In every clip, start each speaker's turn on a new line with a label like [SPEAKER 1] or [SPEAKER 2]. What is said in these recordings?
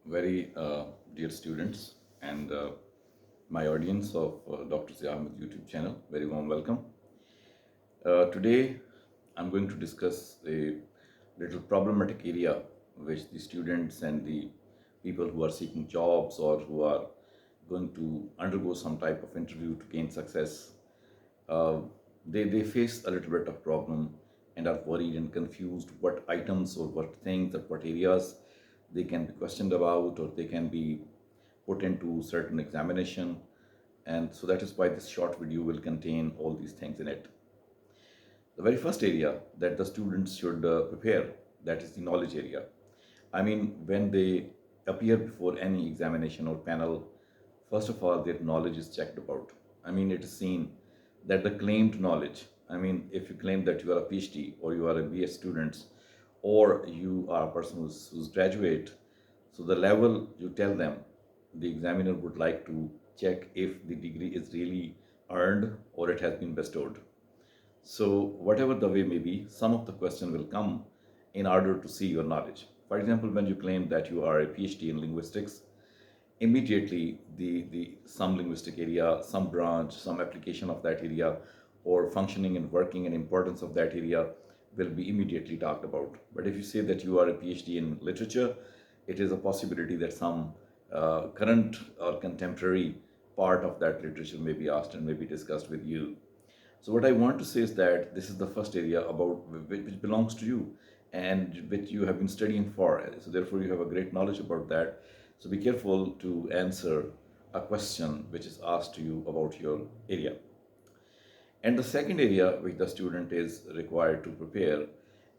[SPEAKER 1] very dear students and my audience of Dr. Zia Ahmed YouTube channel. Very warm welcome. Today, I'm going to discuss a little problematic area which the students and the people who are seeking jobs or who are going to undergo some type of interview to gain success, uh, they face a little bit of problem and are worried and confused what items or what things or what areas they can be questioned about or they can be put into certain examination. And so that is why this short video will contain all these things in it. The very first area that the students should prepare, that is the knowledge area. I mean, when they appear before any examination or panel, first of all their knowledge is checked about. I mean, it is seen that the claimed knowledge, I mean, if you claim that you are a PhD or you are a BS student or you are a person who's graduate, so the level you tell them, the examiner would like to check if the degree is really earned or it has been bestowed. So whatever the way may be, some of the question will come in order to see your knowledge. For example, when you claim that you are a PhD in linguistics, immediately the some linguistic area, some branch, some application of that area, or functioning and working and importance of that area will be immediately talked about. But if you say that you are a PhD in literature, it is a possibility that some current or contemporary part of that literature may be asked and may be discussed with you. So what I want to say is that this is the first area about which belongs to you and which you have been studying for. So therefore you have a great knowledge about that. So be careful to answer a question which is asked to you about your area. And the second area which the student is required to prepare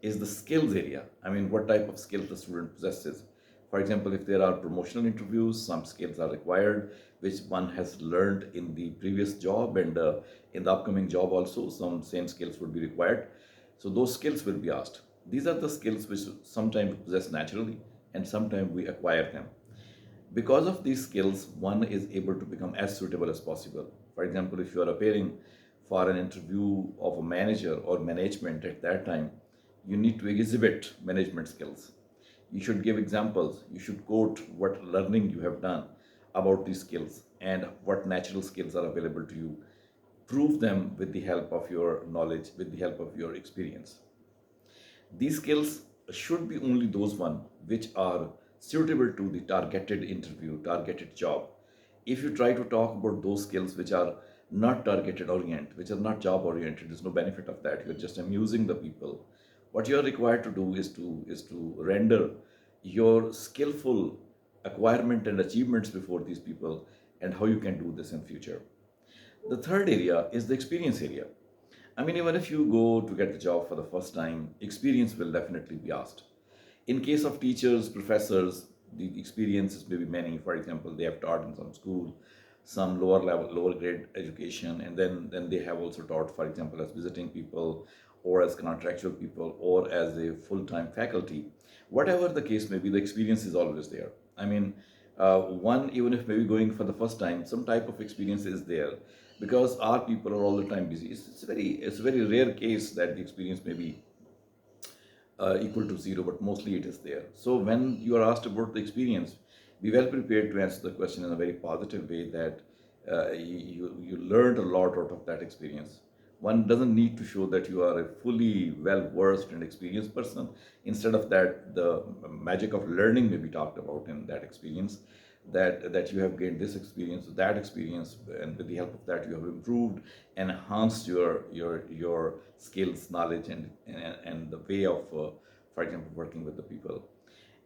[SPEAKER 1] is the skills area. I mean, what type of skills the student possesses. For example, if there are promotional interviews, some skills are required, which one has learned in the previous job, and in the upcoming job also, some same skills would be required. So those skills will be asked. These are the skills which sometimes we possess naturally, and sometimes we acquire them. Because of these skills, one is able to become as suitable as possible. For example, if you are appearing for an interview of a manager or management at that time, you need to exhibit management skills. You should give examples, you should quote what learning you have done about these skills and what natural skills are available to you. Prove them with the help of your knowledge, with the help of your experience. These skills should be only those one which are suitable to the targeted interview, targeted job. If you try to talk about those skills which are not targeted orient, which are not job oriented, there's no benefit of that. You're just amusing the people. What you're required to do is to render your skillful acquirement and achievements before these people and how you can do this in future. The third area is the experience area. I mean, even if you go to get the job for the first time, experience will definitely be asked. In case of teachers, professors, the experiences may be many. For example, they have taught in some school, some lower level, lower grade education, and then they have also taught, for example, as visiting people or as contractual people or as a full-time faculty. Whatever the case may be, the experience is always there. I mean, one, even if maybe going for the first time, some type of experience is there because our people are all the time busy. It's a very rare case that the experience may be equal to zero, but mostly it is there. So when you are asked about the experience, be well prepared to answer the question in a very positive way that you learned a lot out of that experience. One doesn't need to show that you are a fully well versed and experienced person. Instead of that, the magic of learning may be talked about in that experience. That you have gained this experience, that experience, and with the help of that you have improved, enhanced your skills, knowledge, and the way of, for example, working with the people.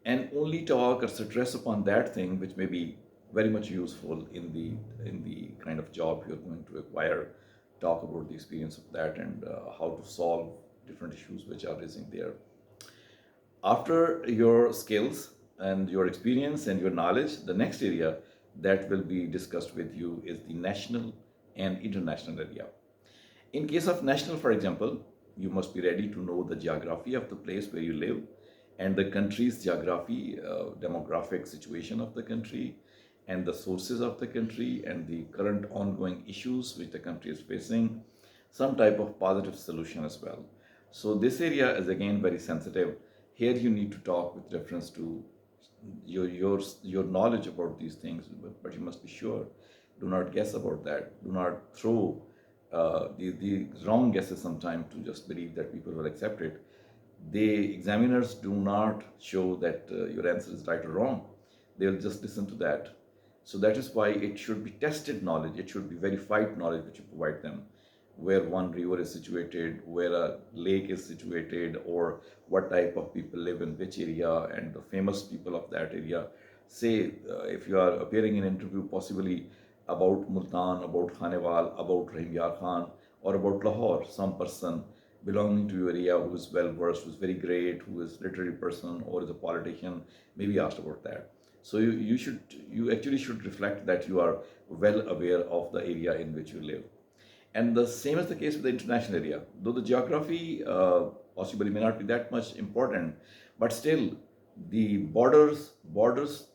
[SPEAKER 1] And only talk or stress upon that thing which may be very much useful in the kind of job you're going to acquire. Talk about the experience of that and how to solve different issues which are raising there. After your skills and your experience and your knowledge, the next area that will be discussed with you is the national and international area. In case of national, for example, you must be ready to know the geography of the place where you live and the country's geography, demographic situation of the country, and the sources of the country and the current ongoing issues which the country is facing, some type of positive solution as well. So this area is again very sensitive. Here you need to talk with reference to your knowledge about these things, but you must be sure. Do not guess about that. Do not throw the wrong guesses sometimes to just believe that people will accept it. The examiners do not show that your answer is right or wrong. They'll just listen to that. So that is why it should be tested knowledge. It should be verified knowledge which you provide them, where one river is situated, where a lake is situated, or what type of people live in which area, and the famous people of that area. Say, if you are appearing in an interview, possibly about Multan, about Khanewal, about Rahim Yar Khan, or about Lahore, some person belonging to your area who is well versed, who is very great, who is a literary person or is a politician, may be asked about that. So you actually should reflect that you are well aware of the area in which you live. And the same is the case with the international area. Though the geography possibly may not be that much important, but still the borders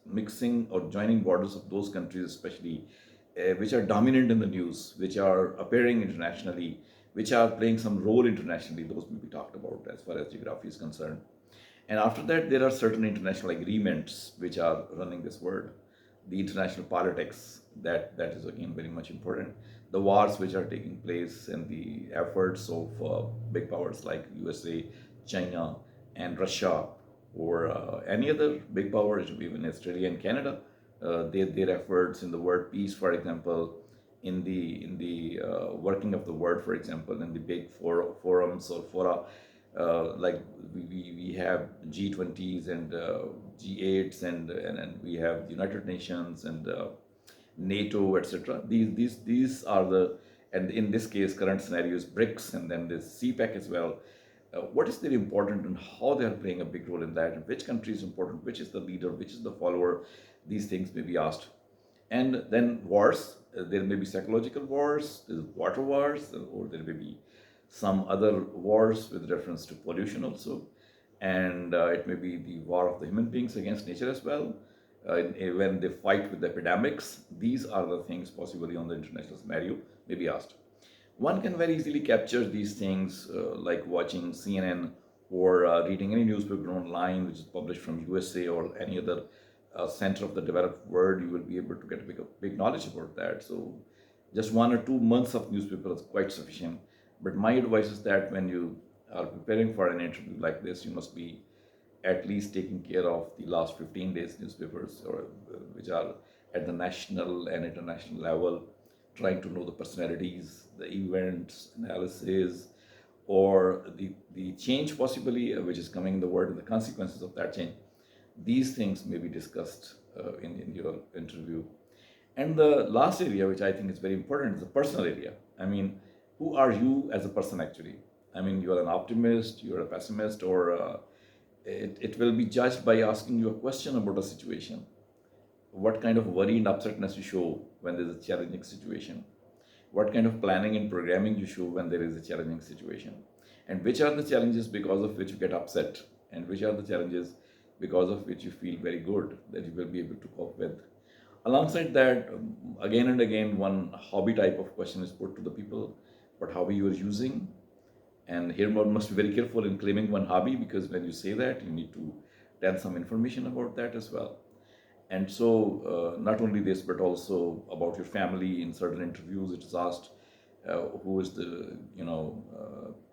[SPEAKER 1] mixing or joining borders of those countries, especially which are dominant in the news, which are appearing internationally, which are playing some role internationally, those will be talked about as far as geography is concerned. And after that, there are certain international agreements which are running this world. The international politics, that is again very much important. The wars which are taking place and the efforts of big powers like USA, China, and Russia, or any other big power, even Australia and Canada, their efforts in the word peace, for example, in the working of the word, for example, in the big forums or fora, like we have G20s and G8s and we have the United Nations and NATO, etc. These are the, and in this case, current scenario is BRICS and then this CPEC as well. What is their important and how they are playing a big role in that, and which country is important, which is the leader, which is the follower, these things may be asked. And then wars, there may be psychological wars, there's water wars, or there may be some other wars with reference to pollution also. And it may be the war of the human beings against nature as well. When they fight with epidemics, these are the things possibly on the international scenario may be asked. One can very easily capture these things like watching CNN or reading any newspaper online which is published from USA or any other center of the developed world. You will be able to get a big knowledge about that. So just 1 or 2 months of newspaper is quite sufficient. But my advice is that when you are preparing for an interview like this, you must be at least taking care of the last 15 days newspapers, or which are at the national and international level, trying to know the personalities, the events, analysis, or the change possibly which is coming in the world and the consequences of that change. These things may be discussed in your interview. And the last area, which I think is very important, is the personal area. I mean, who are you as a person actually? I mean, you are an optimist, you are a pessimist, or it will be judged by asking you a question about a situation. What kind of worry and upsetness you show when there is a challenging situation? What kind of planning and programming you show when there is a challenging situation? And which are the challenges because of which you get upset? And which are the challenges because of which you feel very good that you will be able to cope with? Alongside that, again and again, one hobby type of question is put to the people, what hobby you are using. And here one must be very careful in claiming one hobby, because when you say that, you need to tell some information about that as well. And so, not only this, but also about your family. In certain interviews, it is asked who is the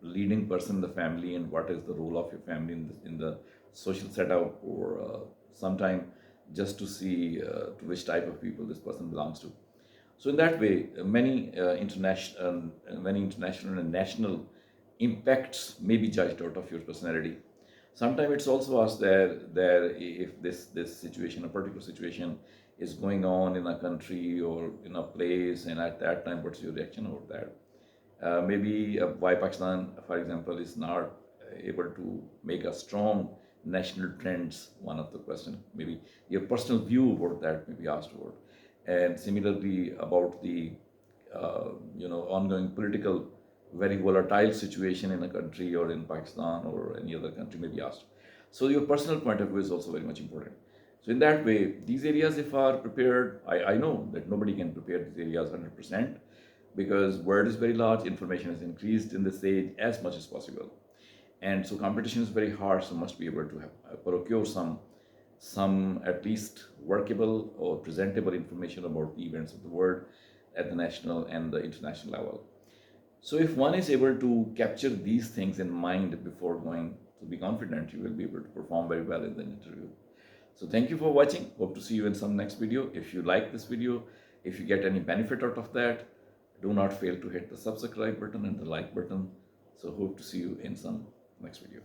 [SPEAKER 1] leading person in the family, and what is the role of your family in the social setup, or sometime just to see to which type of people this person belongs to. So in that way, many international and national impacts may be judged out of your personality. Sometimes it's also asked there if this situation, a particular situation, is going on in a country or in a place, and at that time, what's your reaction over that? Maybe why Pakistan, for example, is not able to make a strong national trends. One of the question, maybe your personal view about that may be asked about, and similarly about the ongoing political, very volatile situation in a country or in Pakistan or any other country may be asked. So your personal point of view is also very much important. So in that way, these areas, if are prepared, I know that nobody can prepare these areas 100%, because world is very large, information is increased in this age as much as possible. And so competition is very hard, so must be able to procure some some at least workable or presentable information about the events of the world at the national and the international level. So if one is able to capture these things in mind before going, to be confident you will be able to perform very well in the interview. So thank you for watching. Hope to see you in some next video. If you like this video, if you get any benefit out of that, do not fail to hit the subscribe button and the like button. So hope to see you in some next video.